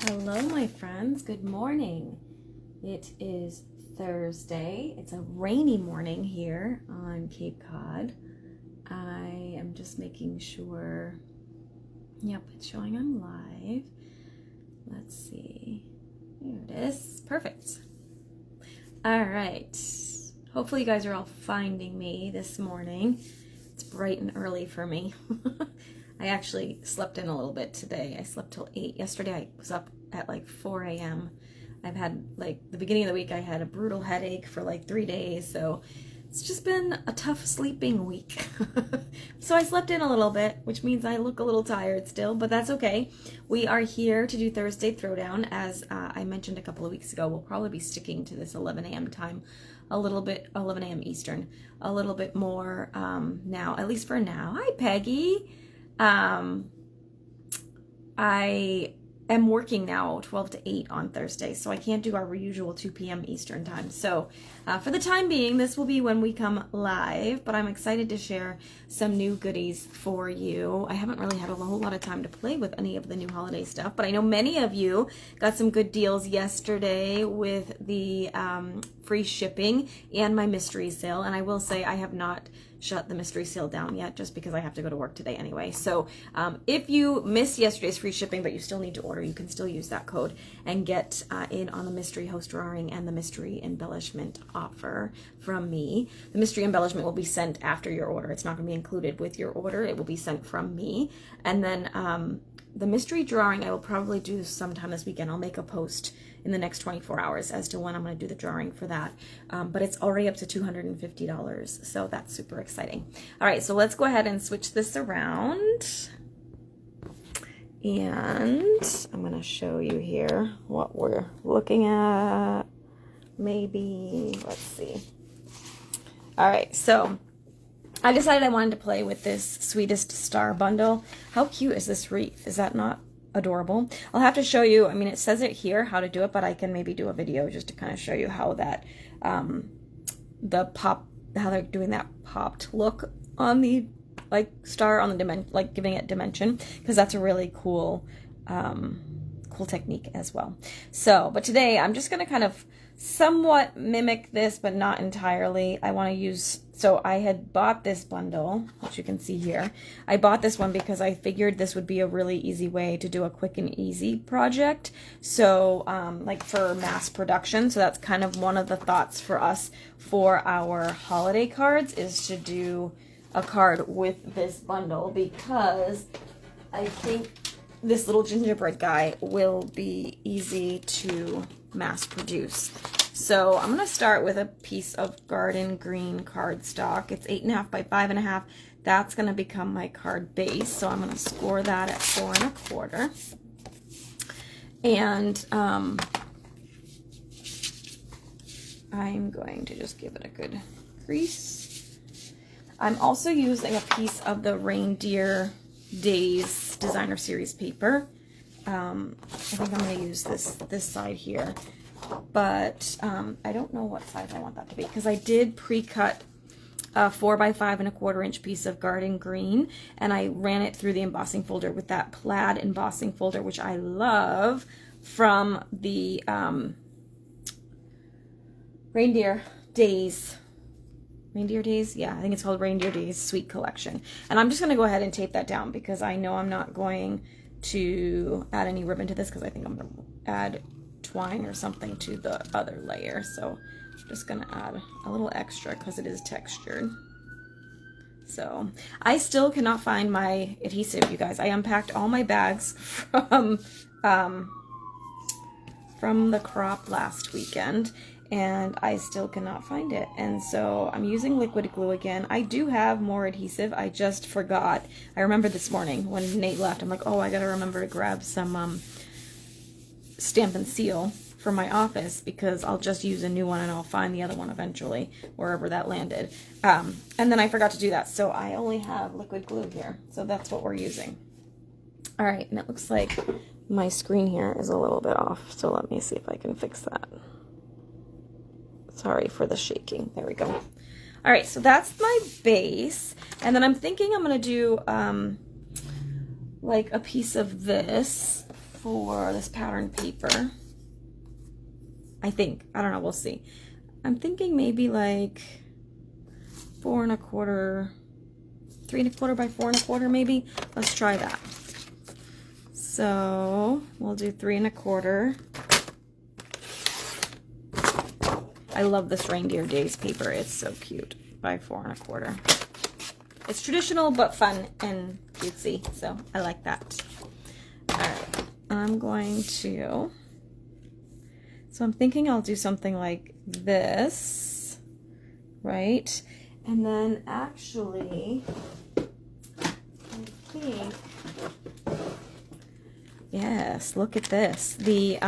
Hello, my friends. Good morning. It is Thursday. It's a rainy morning here on Cape Cod. I am just making sure, yep, it's showing I'm live. Let's see. Here it is. Perfect. All right. Hopefully you guys are all finding me this morning. It's bright and early for me. I actually slept in a little bit today. I slept till 8. Yesterday I was up at like 4 a.m. I've had the beginning of the week I had a brutal headache for like 3 days, so it's just been a tough sleeping week. So I slept in a little bit, which means I look a little tired still, but that's okay. We are here to do Thursday Throwdown. As I mentioned a couple of weeks ago, we'll probably be sticking to this 11 a.m. time a little bit, 11 a.m. Eastern, a little bit more now, at least for now. Hi, Peggy. I am working now 12 to 8 on Thursday, so I can't do our usual 2 p.m. Eastern time. So for the time being, this will be when we come live, but I'm excited to share some new goodies for you. I haven't really had a whole lot of time to play with any of the new holiday stuff, but I know many of you got some good deals yesterday with the free shipping and my mystery sale, and I will say I have not shut the mystery sale down yet just because I have to go to work today anyway. So if you missed yesterday's free shipping but you still need to order, you can still use that code and get in on the mystery host drawing and the mystery embellishment offer from me. The mystery embellishment will be sent after your order. It's not going to be included with your order. It will be sent from me. And then the mystery drawing I will probably do sometime this weekend. I'll make a post in the next 24 hours as to when I'm going to do the drawing for that. But it's already up to $250, so that's super exciting. All right, so let's go ahead and switch this around. And I'm going to show you here what we're looking at. Maybe, let's see. All right, so I decided I wanted to play with this Sweetest Star bundle. How cute is this wreath? Is that not adorable? I'll have to show you, I mean, it says it here how to do it, but I can maybe do a video just to kind of show you how that how they're doing that popped look on the star on the dimension, like giving it dimension, because that's a really cool cool technique as well. So but today I'm just going to kind of somewhat mimic this, but not entirely. I want to use, so I had bought this bundle, which you can see here. I bought this one because I figured this would be a really easy way to do a quick and easy project. So like for mass production. So that's kind of one of the thoughts for us for our holiday cards, is to do a card with this bundle, because I think this little gingerbread guy will be easy to mass produce. So I'm going to start with a piece of garden green cardstock. It's 8.5 by 5.5. That's going to become my card base. So I'm going to score that at 4 1/4. And I'm going to just give it a good crease. I'm also using a piece of the Reindeer Days Designer Series paper. I think I'm going to use this side here, but I don't know what size I want that to be, because I did pre-cut a 4 by 5 1/4 inch piece of garden green, and I ran it through the embossing folder with that plaid embossing folder, which I love, from the Reindeer Days, yeah, I think it's called Reindeer Days Sweet Collection. And I'm just going to go ahead and tape that down, because I know I'm not going to add any ribbon to this, because I think I'm going to add twine or something to the other layer. So I'm just going to add a little extra because it is textured. So I still cannot find my adhesive, you guys. I unpacked all my bags from the crop last weekend, and I still cannot find it. And so I'm using liquid glue again. I do have more adhesive. I just forgot. I remember this morning when Nate left, I'm like, oh, I gotta remember to grab some stamp and seal for my office, because I'll just use a new one and I'll find the other one eventually, wherever that landed. And then I forgot to do that. So I only have liquid glue here. So that's what we're using. All right, and it looks like my screen here is a little bit off. So let me see if I can fix that. Sorry for the shaking. There we go. All right, so that's my base. And then I'm thinking I'm going to do like a piece of this for this pattern paper. I think. I don't know. We'll see. I'm thinking maybe like 4 1/4, 3 1/4 by 4 1/4 maybe. Let's try that. So we'll do 3 1/4. I love this Reindeer Days paper. It's so cute. By 4 1/4. It's traditional but fun and cutesy, so I like that. All right, I'm going to. So I'm thinking I'll do something like this, right? And then actually, I think, yes, look at this. The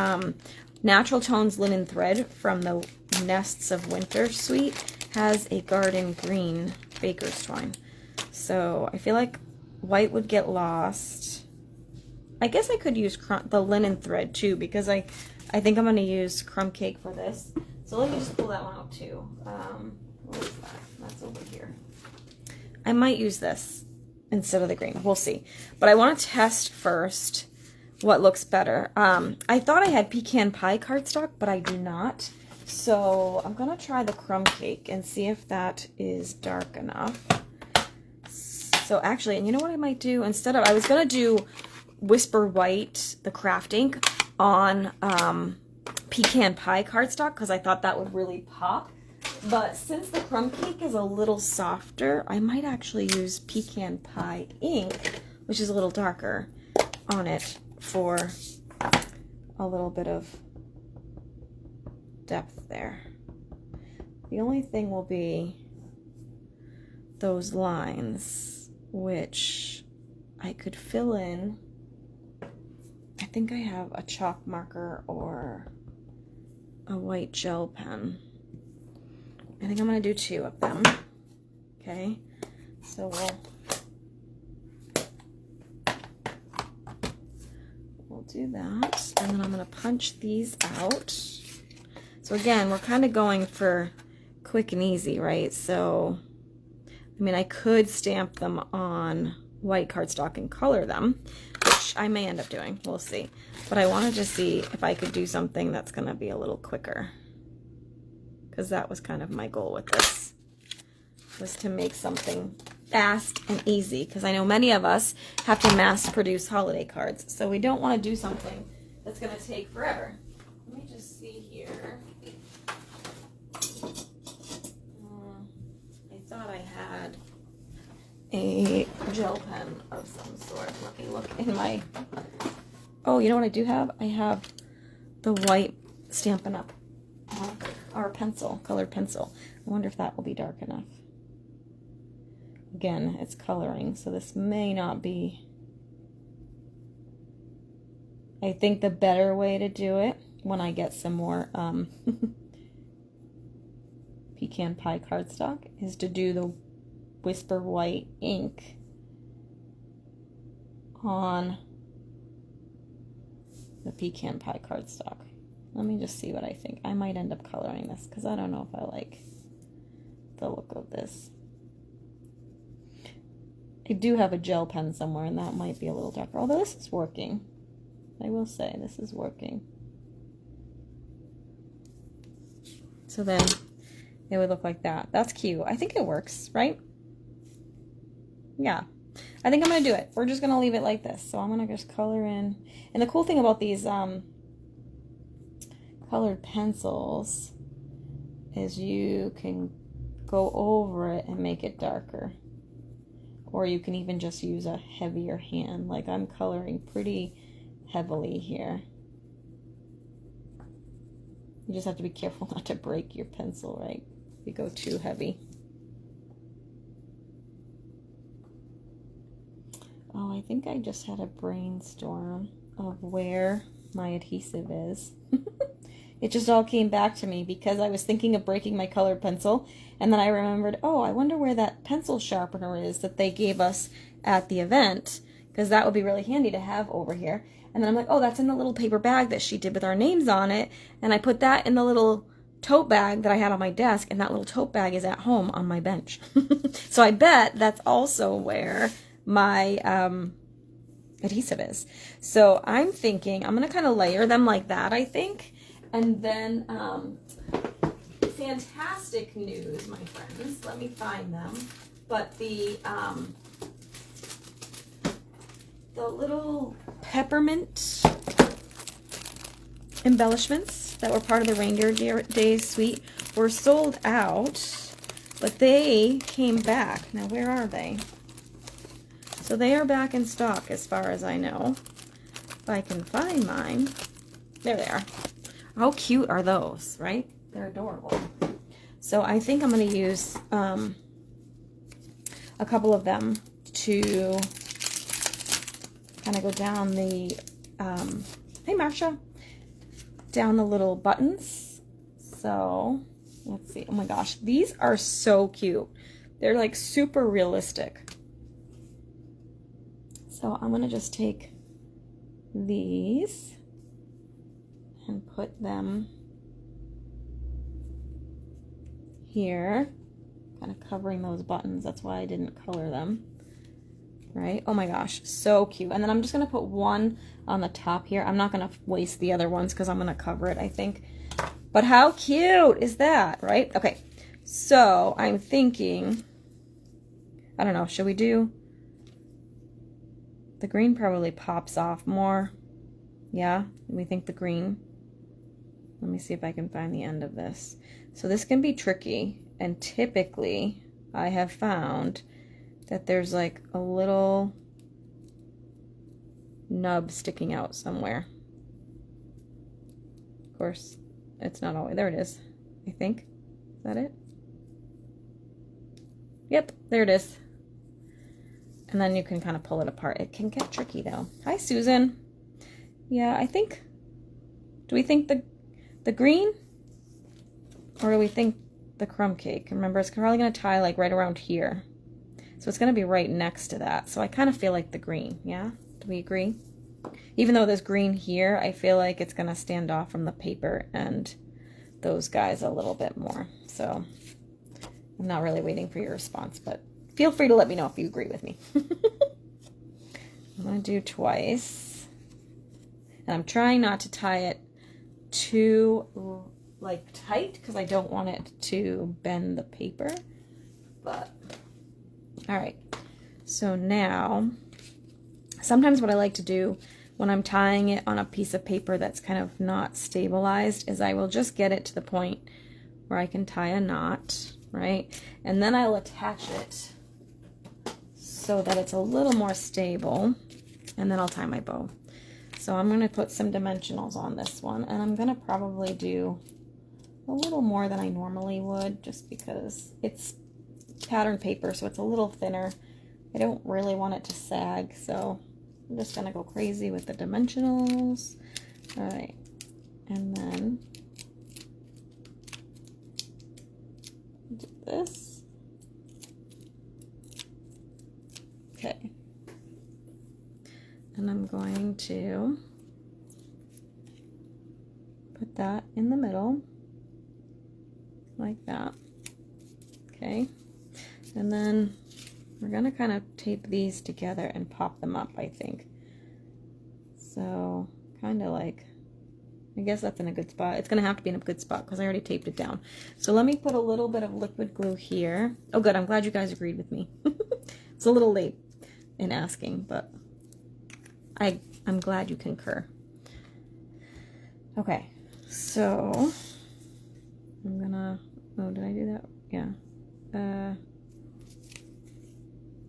Natural Tones linen thread from the Nests of Winter suite has a garden green baker's twine. So I feel like white would get lost. I guess I could use the linen thread too, because I think I'm going to use crumb cake for this. So let me just pull that one out too. What is that? That's over here. I might use this instead of the green. We'll see. But I want to test first what looks better. I thought I had pecan pie cardstock, but I do not. So I'm going to try the crumb cake and see if that is dark enough. So actually, and you know what I might do? Instead of, I was going to do Whisper White, the craft ink, on pecan pie cardstock because I thought that would really pop. But since the crumb cake is a little softer, I might actually use pecan pie ink, which is a little darker, on it for a little bit of depth there. The only thing will be those lines, which I could fill in. I think I have a chalk marker or a white gel pen. I think I'm going to do 2 of them. Okay, so we'll do that, and then I'm going to punch these out. So again, we're kind of going for quick and easy, right? So, I mean, I could stamp them on white cardstock and color them, which I may end up doing. We'll see. But I wanted to see if I could do something that's going to be a little quicker, because that was kind of my goal with this, was to make something fast and easy, because I know many of us have to mass produce holiday cards, so we don't want to do something that's going to take forever. Let me just see here. I thought I had a gel pen of some sort. Let me look in my... Oh, you know what I do have? I have the white Stampin' Up! Our pencil, colored pencil. I wonder if that will be dark enough. Again, it's coloring, so this may not be... I think the better way to do it, when I get some more pecan pie cardstock, is to do the Whisper White ink on the pecan pie cardstock. Let me just see what I think. I might end up coloring this because I don't know if I like the look of this. I do have a gel pen somewhere, and that might be a little darker. Although this is working. I will say, this is working. So then it would look like that. That's cute. I think it works, right? Yeah. I think I'm going to do it. We're just going to leave it like this. So I'm going to just color in. And the cool thing about these colored pencils is you can go over it and make it darker. Or you can even just use a heavier hand. Like I'm coloring pretty heavily here. You just have to be careful not to break your pencil, right? If you go too heavy. Oh, I think I just had a brainstorm of where my adhesive is. It just all came back to me because I was thinking of breaking my colored pencil, and then I remembered, oh, I wonder where that pencil sharpener is that they gave us at the event, because that would be really handy to have over here. And then I'm like, oh, that's in the little paper bag that she did with our names on it, and I put that in the little tote bag that I had on my desk, and that little tote bag is at home on my bench. So I bet that's also where my adhesive is. So I'm thinking I'm going to kind of layer them like that, I think. And then, fantastic news, my friends. Let me find them. But the little peppermint embellishments that were part of the Reindeer Days suite were sold out, but they came back. Now, where are they? So they are back in stock as far as I know. If I can find mine. There they are. How cute are those, right? They're adorable. So I think I'm going to use a couple of them to kind of go down the, hey Marsha, down the little buttons. So let's see. Oh my gosh, these are so cute. They're like super realistic. So I'm going to just take these and put them here, kind of covering those buttons. That's why I didn't color them, right? Oh my gosh, so cute. And then I'm just gonna put one on the top here. I'm not gonna waste the other ones because I'm gonna cover it, I think. But how cute is that, right? Okay, so I'm thinking, I don't know, should we do, the green probably pops off more. Yeah, we think the green. Let me see if I can find the end of this. So this can be tricky, and typically I have found that there's like a little nub sticking out somewhere. Of course, it's not always, there it is, I think. Is that it? Yep, there it is. And then you can kind of pull it apart. It can get tricky though. Hi, Susan. Yeah, I think, do we think the green, or do we think the crumb cake? Remember, it's probably going to tie like right around here. So it's going to be right next to that. So I kind of feel like the green, yeah? Do we agree? Even though there's green here, I feel like it's going to stand off from the paper and those guys a little bit more. So I'm not really waiting for your response, but feel free to let me know if you agree with me. I'm going to do twice. And I'm trying not to tie it too like tight because I don't want it to bend the paper, but all right. So now sometimes what I like to do when I'm tying it on a piece of paper that's kind of not stabilized is I will just get it to the point where I can tie a knot, right? And then I'll attach it so that it's a little more stable, and then I'll tie my bow. So I'm going to put some dimensionals on this one, and I'm going to probably do a little more than I normally would just because it's pattern paper, so it's a little thinner. I don't really want it to sag, so I'm just going to go crazy with the dimensionals. All right, and then do this. Okay. And I'm going to put that in the middle, like that. Okay. And then we're going to kind of tape these together and pop them up, I think. So, kind of like, I guess that's in a good spot. It's going to have to be in a good spot because I already taped it down. So let me put a little bit of liquid glue here. Oh, good. I'm glad you guys agreed with me. It's a little late in asking, but I'm glad you concur. Okay, so I'm gonna, oh, did I do that? Yeah.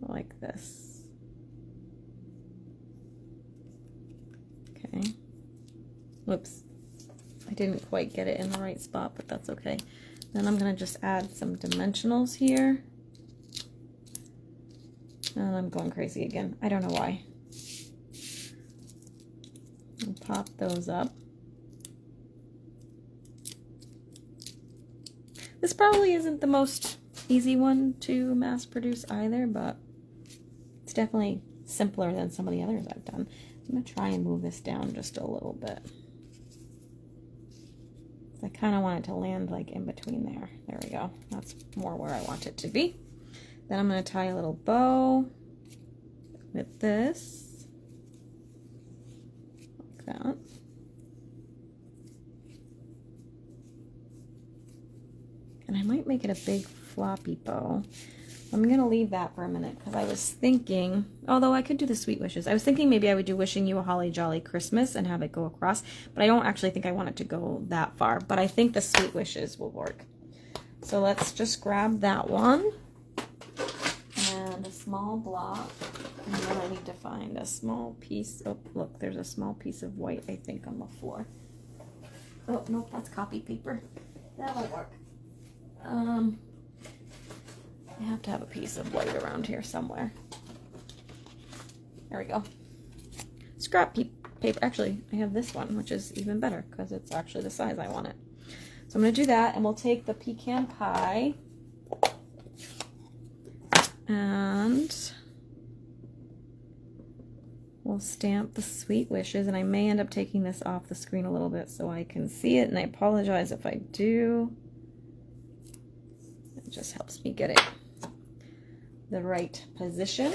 Like this. Okay. Whoops. I didn't quite get it in the right spot, but that's okay. Then I'm gonna just add some dimensionals here. And I'm going crazy again. I don't know why. And pop those up. This probably isn't the most easy one to mass produce either, but it's definitely simpler than some of the others I've done. I'm going to try and move this down just a little bit. I kind of want it to land like in between there. There we go. That's more where I want it to be. Then I'm going to tie a little bow with this. that. And I might make it a big floppy bow. I'm going to leave that for a minute because I was thinking, although I could do the sweet wishes. I was thinking maybe I would do wishing you a holly jolly Christmas and have it go across, but I don't actually think I want it to go that far, but I think the sweet wishes will work. So let's just grab that one and a small block. And then I need to find a small piece. Oh, look, there's a small piece of white, I think, on the floor. Oh, no, that's copy paper. That won't work. I have to have a piece of white around here somewhere. There we go. Scrap paper. Actually, I have this one, which is even better because it's actually the size I want it. So I'm going to do that, and we'll take the pecan pie and we'll stamp the sweet wishes, and I may end up taking this off the screen a little bit so I can see it, and I apologize if I do. It just helps me get it the right position.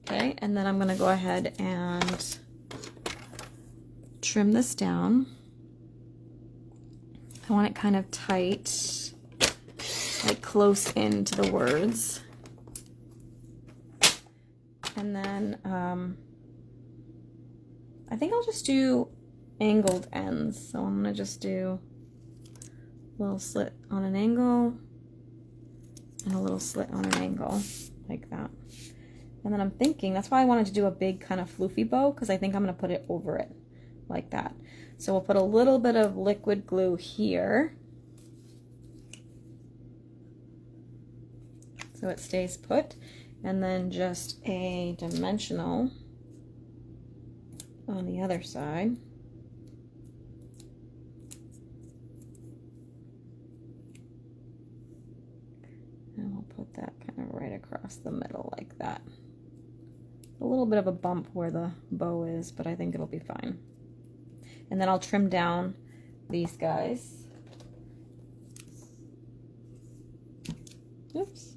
Okay, and then I'm going to go ahead and trim this down. I want it kind of tight, like close into the words. And then I think I'll just do angled ends. So I'm going to just do a little slit on an angle and a little slit on an angle like that. And then I'm thinking, that's why I wanted to do a big kind of floofy bow, because I think I'm going to put it over it like that. So we'll put a little bit of liquid glue here so it stays put, and then just a dimensional on the other side. And we'll put that kind of right across the middle like that. A little bit of a bump where the bow is, but I think it'll be fine. And then I'll trim down these guys. Oops.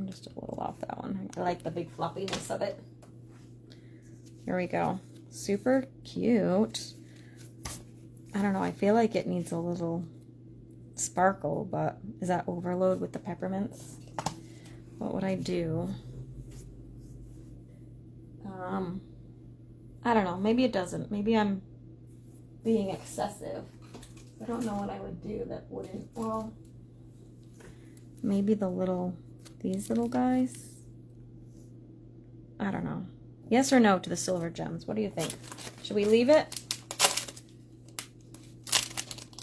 Just a little off that one. I like the big floppiness of it. Here we go. Super cute. I don't know, I feel like it needs a little sparkle, but is that overload with the peppermints? What would I do? I don't know, maybe it doesn't. Maybe I'm being excessive. I don't know what I would do that wouldn't, well, maybe these little guys? I don't know. Yes or no to the silver gems? What do you think? Should we leave it?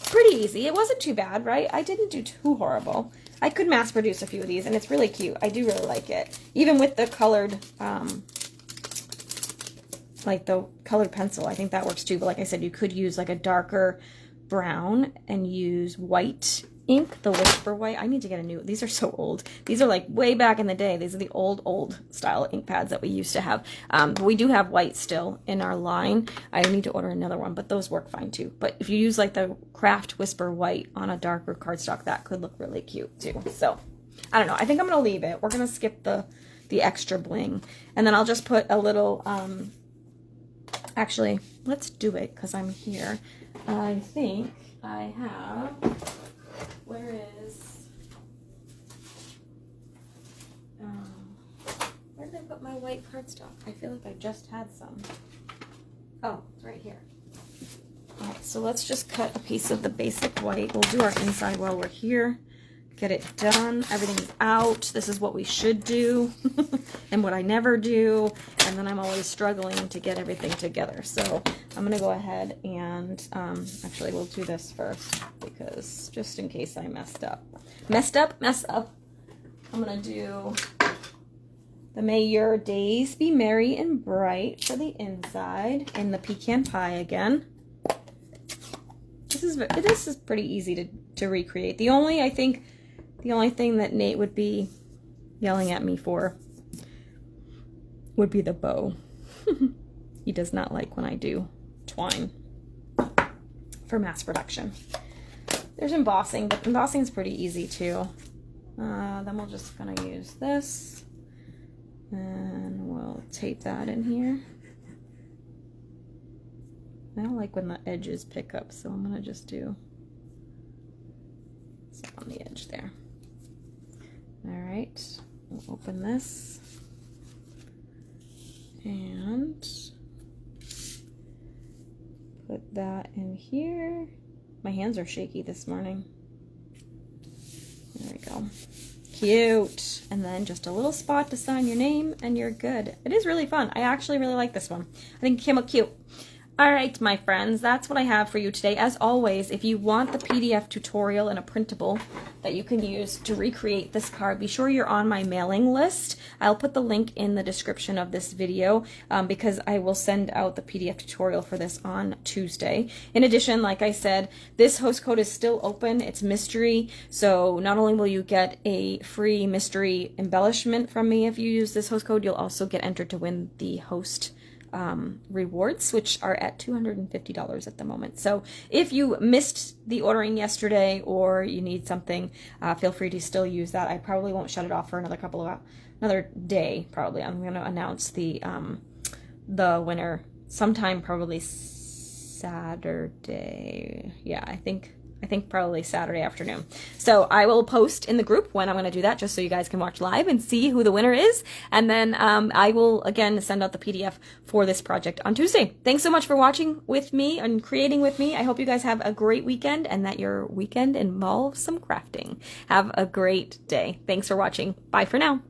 Pretty easy. It wasn't too bad, right? I didn't do too horrible. I could mass produce a few of these, and it's really cute. I do really like it. Even with the colored, like the colored pencil, I think that works too. But like I said, you could use like a darker brown and use white ink, the Whisper White. I need to get a new, these are so old. These are like way back in the day. These are the old style ink pads that we used to have. But we do have white still in our line. I need to order another one, but those work fine too. But if you use like the Craft Whisper White on a darker cardstock, that could look really cute too. So I don't know. I think I'm going to leave it. We're going to skip the extra bling. And then I'll just put a little, actually, let's do it because I'm here. I think I have, where did I put my white cardstock? I feel like I just had some. Oh, it's right here. All right, so let's just cut a piece of the basic white. We'll do our inside while we're here. Get it done. Everything's out. This is what we should do and what I never do. And then I'm always struggling to get everything together. So I'm going to go ahead and actually we'll do this first because just in case I mess up. I'm going to do the May Your Days Be Merry and Bright for the inside and the pecan pie again. This is pretty easy to recreate. The only thing that Nate would be yelling at me for would be the bow. He does not like when I do twine for mass production. There's embossing, but embossing is pretty easy too. Then we're just gonna use this And we'll tape that in here. I don't like when the edges pick up, so I'm gonna just do some on the edge there. All right, we'll open this and put that in here. My hands are shaky this morning. There we go. Cute. And then just a little spot to sign your name and you're good. It is really fun. I actually really like this one. I think it came out cute. All right, my friends, that's what I have for you today. As always, if you want the PDF tutorial and a printable that you can use to recreate this card, be sure you're on my mailing list. I'll put the link in the description of this video because I will send out the PDF tutorial for this on Tuesday. In addition, like I said, this host code is still open. It's mystery, so not only will you get a free mystery embellishment from me if you use this host code, you'll also get entered to win the host rewards, which are at $250 at the moment. So if you missed the ordering yesterday or you need something, feel free to still use that. I probably won't shut it off for another day. Probably I'm going to announce the winner sometime, probably Saturday. Yeah, I think probably Saturday afternoon. So I will post in the group when I'm going to do that, just so you guys can watch live and see who the winner is. And then I will, again, send out the PDF for this project on Tuesday. Thanks so much for watching with me and creating with me. I hope you guys have a great weekend and that your weekend involves some crafting. Have a great day. Thanks for watching. Bye for now.